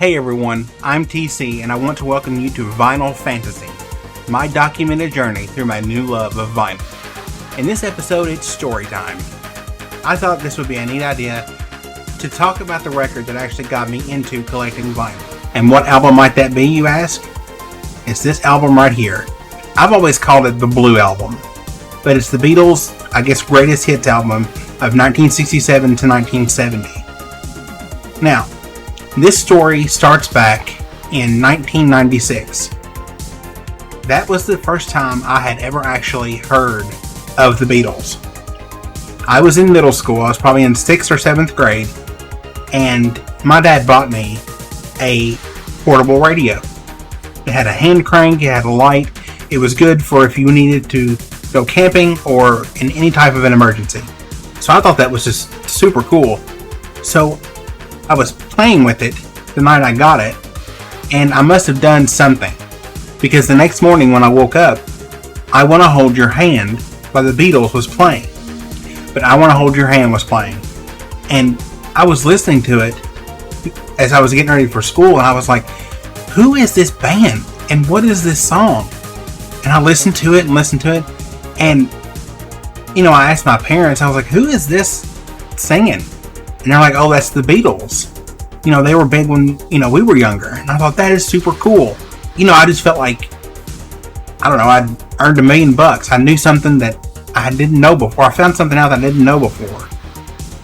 Hey everyone, I'm TC and I want to welcome you to Vinyl Fantasy, my documented journey through my new love of vinyl. In this episode, it's story time. I thought this would be a neat idea to talk about the record that actually got me into collecting vinyl. And what album might that be, you ask? It's this album right here. I've always called it the Blue Album, but it's the Beatles', greatest hits album of 1967 to 1970. Now, this story starts back in 1996. That was the first time I had ever actually heard of the Beatles. I was in middle school. I was probably in 6th or 7th grade, and my dad bought me a portable radio. It had a hand crank, it had a light. It was good for if you needed to go camping or in any type of an emergency. So I thought that was just super cool. So I was playing with it the night I got it, and I must have done something, because the next morning when I woke up, I Want to Hold Your Hand by the Beatles was playing. But I Want to Hold Your Hand was playing. And I was listening to it as I was getting ready for school, and I was like, who is this band? And what is this song? And I listened to it, and I asked my parents, I was like, who is this singing? And they're like, oh, that's the Beatles. They were big when, we were younger. And I thought, that is super cool. I just felt like, I'd earned $1 million. I knew something that I didn't know before. I found something out that I didn't know before.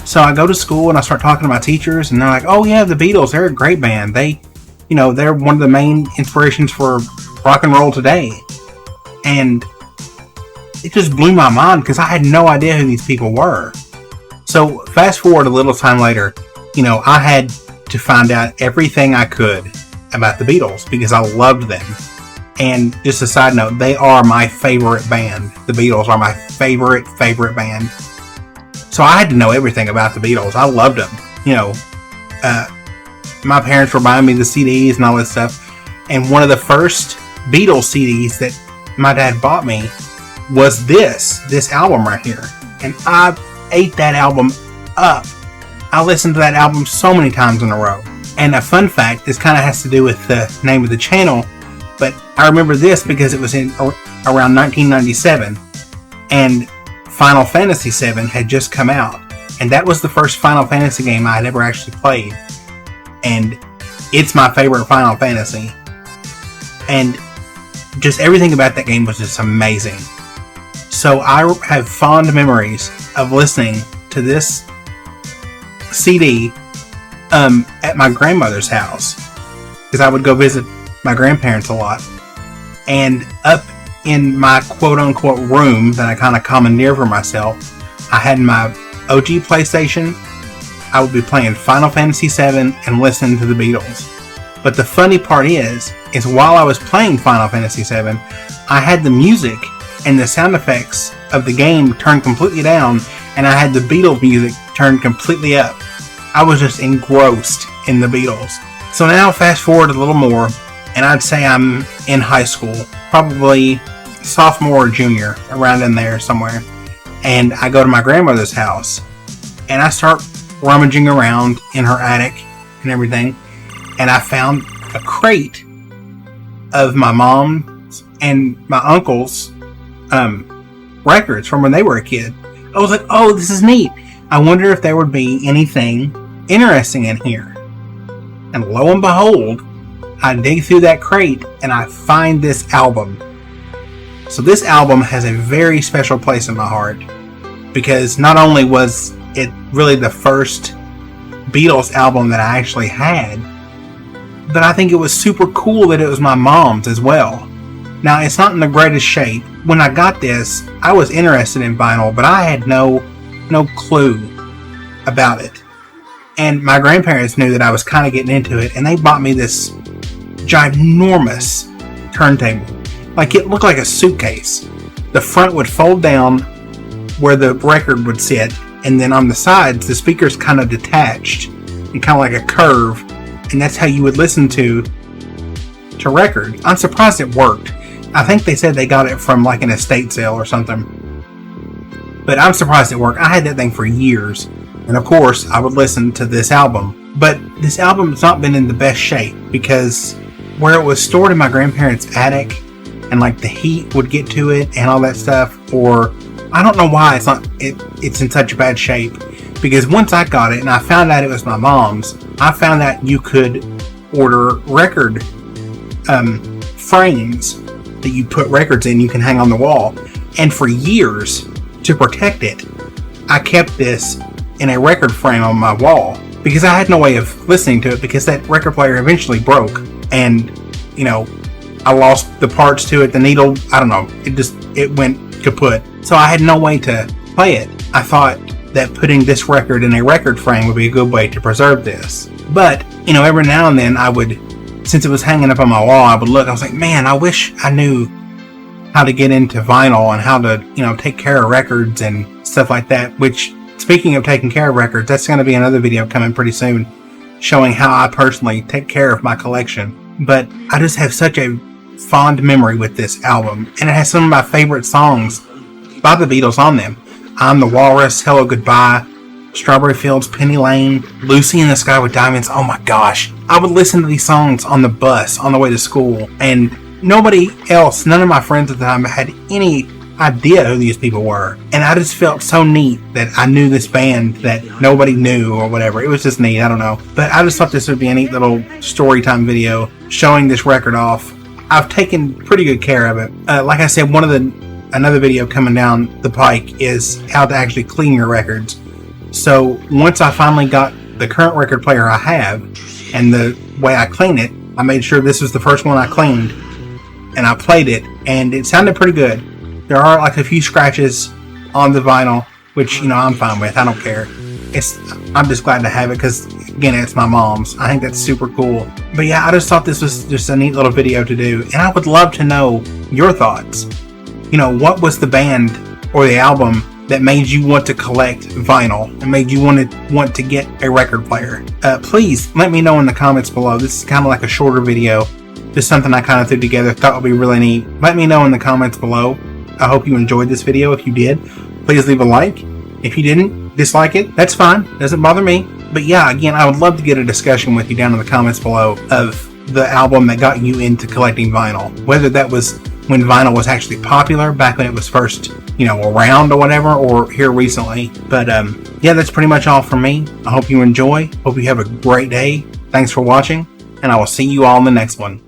So I go to school and I start talking to my teachers, and they're like, oh yeah, the Beatles, they're a great band. They're one of the main inspirations for rock and roll today. And it just blew my mind because I had no idea who these people were. So fast forward a little time later, I had to find out everything I could about the Beatles because I loved them. And just a side note, they are my favorite band. The Beatles are my favorite band. So I had to know everything about the Beatles. I loved them. My parents were buying me the CDs and all this stuff. And one of the first Beatles CDs that my dad bought me was this album right here. And I ate that album up. I listened to that album so many times in a row. And a fun fact, this kind of has to do with the name of the channel, but I remember this because it was in around 1997, and Final Fantasy VII had just come out, and that was the first Final Fantasy game I had ever actually played, and it's my favorite Final Fantasy, and just everything about that game was just amazing. So I have fond memories of listening to this CD at my grandmother's house, because I would go visit my grandparents a lot. And up in my quote-unquote room that I kind of commandeered for myself, I had my OG PlayStation. I would be playing Final Fantasy VII and listening to the Beatles. But the funny part is while I was playing Final Fantasy VII, I had the music and the sound effects of the game turned completely down, and I had the Beatles music turned completely up. I was just engrossed in the Beatles. So now fast forward a little more, and I'd say I'm in high school, probably sophomore or junior, around in there somewhere. And I go to my grandmother's house, and I start rummaging around in her attic and everything, and I found a crate of my mom's and my uncle's records from when they were a kid. I was like, oh, this is neat. I wonder if there would be anything interesting in here. And lo and behold, I dig through that crate and I find this album. So this album has a very special place in my heart, because not only was it really the first Beatles album that I actually had, but I think it was super cool that it was my mom's as well. Now, it's not in the greatest shape. When I got this, I was interested in vinyl, but I had no clue about it. And my grandparents knew that I was kind of getting into it, and they bought me this ginormous turntable. Like, it looked like a suitcase. The front would fold down where the record would sit, and then on the sides, the speakers kind of detached and kind of like a curve, and that's how you would listen to record. I'm surprised it worked. I think they said they got it from like an estate sale or something. But I'm surprised it worked. I had that thing for years. And of course, I would listen to this album. But this album's not been in the best shape because where it was stored in my grandparents' attic and like the heat would get to it and all that stuff, or I don't know why it's in such a bad shape. Because once I got it and I found out it was my mom's, I found out you could order record frames that you put records in, you can hang on the wall. And for years, to protect it, I kept this in a record frame on my wall because I had no way of listening to it because that record player eventually broke and, you know, I lost the parts to it, the needle, I don't know, it went kaput. So I had no way to play it. I thought that putting this record in a record frame would be a good way to preserve this. But, you know, every now and then I would, since it was hanging up on my wall, I would look, I was like, man, I wish I knew how to get into vinyl and how to, you know, take care of records and stuff like that. Which, speaking of taking care of records, that's going to be another video coming pretty soon showing how I personally take care of my collection. But I just have such a fond memory with this album, and it has some of my favorite songs by the Beatles on them. I'm the Walrus, Hello Goodbye, Strawberry Fields, Penny Lane, Lucy in the Sky with Diamonds. Oh my gosh. I would listen to these songs on the bus on the way to school, and nobody else, none of my friends at the time had any idea who these people were. And I just felt so neat that I knew this band that nobody knew or whatever. It was just neat, I don't know. But I just thought this would be a neat little story time video showing this record off. I've taken pretty good care of it. Like I said, another video coming down the pike is how to actually clean your records. So once I finally got the current record player I have and the way I clean it, I made sure this was the first one I cleaned and I played it and it sounded pretty good. There are like a few scratches on the vinyl, which, you know, I'm fine with. I don't care. I'm just glad to have it because, again, it's my mom's. I think that's super cool. But yeah, I just thought this was just a neat little video to do. And I would love to know your thoughts. You know, what was the band or the album that made you want to collect vinyl and made you want to get a record player? Please let me know in the comments below. This is kind of like a shorter video. Just something I kind of threw together, thought would be really neat. Let me know in the comments below. I hope you enjoyed this video. If you did, please leave a like. If you didn't, dislike it. That's fine. Doesn't bother me. But yeah, again, I would love to get a discussion with you down in the comments below of the album that got you into collecting vinyl. Whether that was when vinyl was actually popular, back when it was first, you know, around or whatever, or here recently. But yeah, that's pretty much all from me. I hope you enjoy. Hope you have a great day. Thanks for watching, and I will see you all in the next one.